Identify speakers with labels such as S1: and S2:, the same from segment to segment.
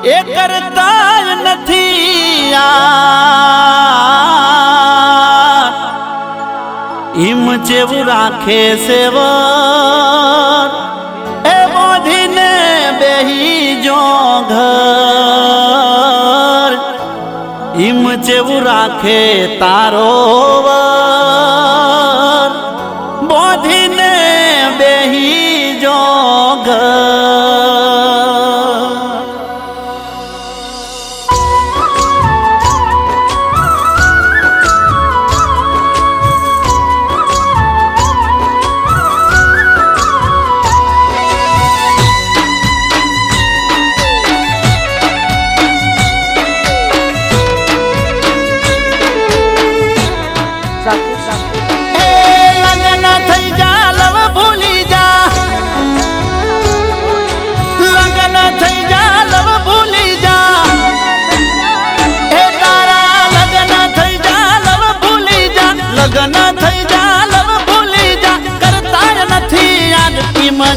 S1: એ કરતા નથી ઈમ જેવું રાખે સેવર એ બોધીને બેહી જો ઘર ઈમ જેવું રાખે તારો વર બોધીને બેહી જો ઘર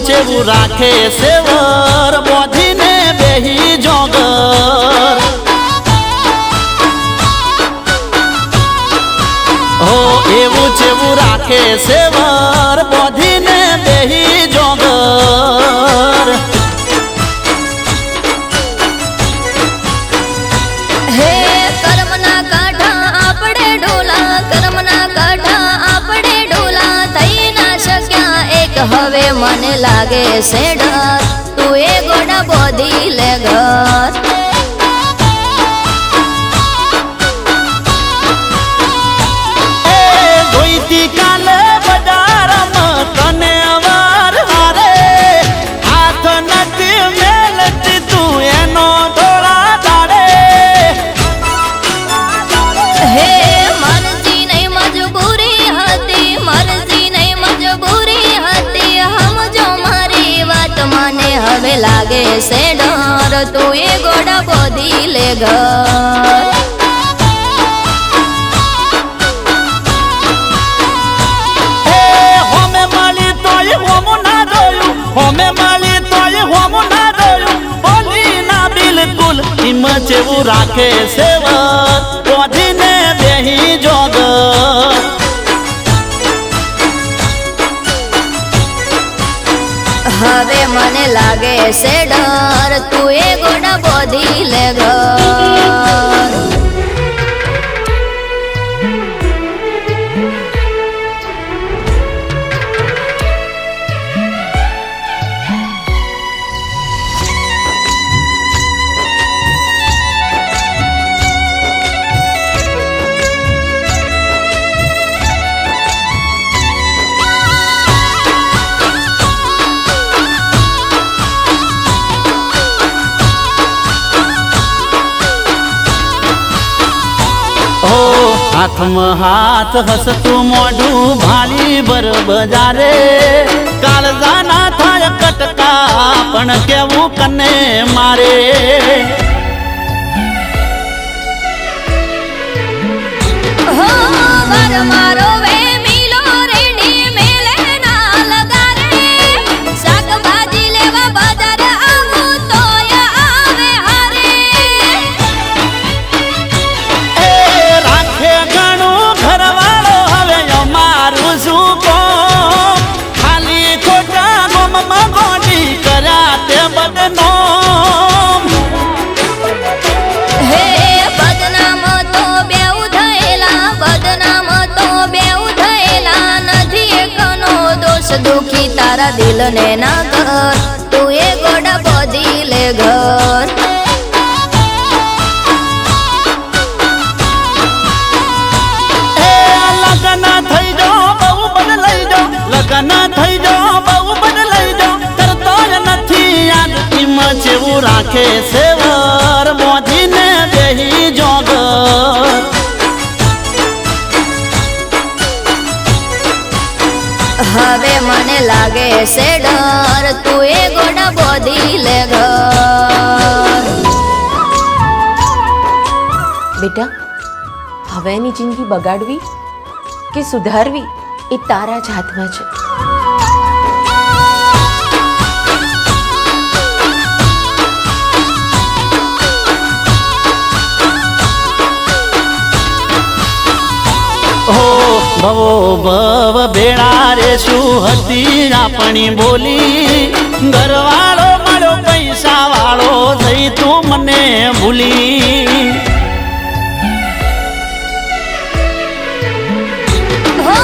S1: જેવું રાખે સેવર બોધીને બેહી જોગર હો એવું જેવું રાખે સેવર બોધીને બેહી જોગર
S2: હે કર્મના કાઢા આપણે ઢોલા કર્મના કાઢા આપણે ઢોલા થઈ ના શક્યા એક હવે મને લાગે છે ડર તું એ ગોડા બોધી લે ઘર
S1: ધોઈતી કાલે બજારમાં તને અવાર હારે હાથ નથી મેલતી તું એનો ધોળા દાડે
S2: હે મરજી નહીં મજબૂરી હતી મરજી નહીં મજબૂરી હતી સમજો મારી વાત મને હવે લાગે છે ડર તું એ ગોડા બોધી લે ઘર
S1: હોમે માલી તોય હોમ ના દોયું બોલી ના બિલકુલ ઈમ જેવું રાખે સેવર બોધીને બેહી જોગર
S2: હવે મને લાગે છે ડર તું એ ગોડા બોધી લે ઘર
S1: હાથમાં હાથ હસતું મોઢું ભાલી બર બજારે કાળજા ના થાય કટકા પણ કેવું કને મારે
S2: હો મારો વે મિલો રેડી મેલે ના લગારે શાકભાજી લેવા બજાર આવું તોય આવે હારે
S1: એ રાખે ઘણું ઘરવાળો હવે અમારું શું કો ખાલી ખોટા ગોમમાં ગોડી કર્યા તે બદનામ
S2: હે બદનામ તો બેઉ થયેલા નથી એકનો દોષ દુખી તારા દિલને ના ઘર તું એ ગોડા બોધી લે ઘર
S1: લગન થઈ જાઓ બહુ બદલાઈ જાઓ લગન થઈ જાઓ બહુ બદલાઈ જાઓ કરતો નથી યાદ ઈમ જેવું રાખે સેવર બોધીને બેહી જોગર
S2: હવે મને લાગે છે ડર તું એ ગોડા બોધી લે ઘર
S3: બેટા હવે એની જિંદગી બગાડવી કે સુધારવી એ તારા જ હાથમાં છે
S1: ભવો ભવ ભેળા રે શું હતી આપણી બોલી ઘરવાળો મળ્યો પૈસા વાળો થઈ તું મને ભૂલી
S2: હો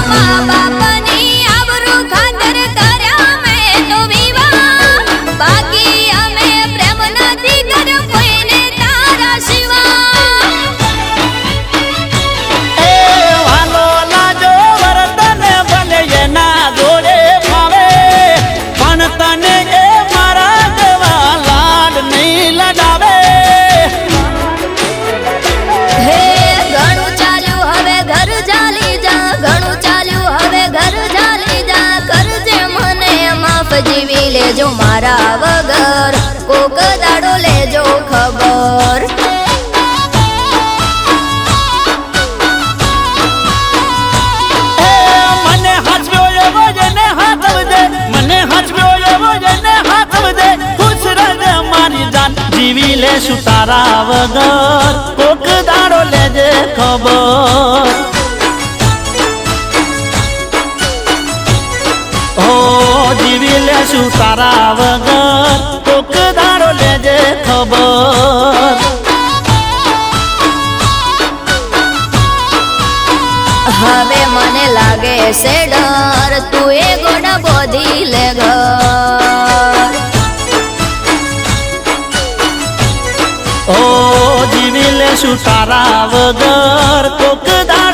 S2: મા બાપની આબરૂ ખાતર કર્યા મેં તો વિવાહ બાકી અમે પ્રેમ નથી કર્યો કોઈને તારા સિવા
S1: એ વાલો લાજો વર્તને ભલે એના જોડે ફાવે પણ તને એ મારા જેવા લાડ નહીં લડાવે
S2: હે ઘણું ચાલ્યું હવે ઘર ચાલી જા ઘણું ચાલ્યું હવે ઘર ચાલી જા કરજે મને માફ જીવી લેજો મારા વગર કોક દાડો લેજો ખબર
S1: એ મને હાચવ્યો એવો જેને હાચવજે મને હાચવ્યો એવો જેને હાચવજે ખુશ રહેજે મારી જાન જીવી લેશું તારા વગર કોક દાડો લેજે ખબર ઓ જીવી લેશું તારા વગર કોક દાડો લેજે ખબર
S2: હવે મને લાગે છે ડર તું એ ગોડા બોધી લે ઘર
S1: ઓ જીવી લેશું તારા વગર કોક દાડો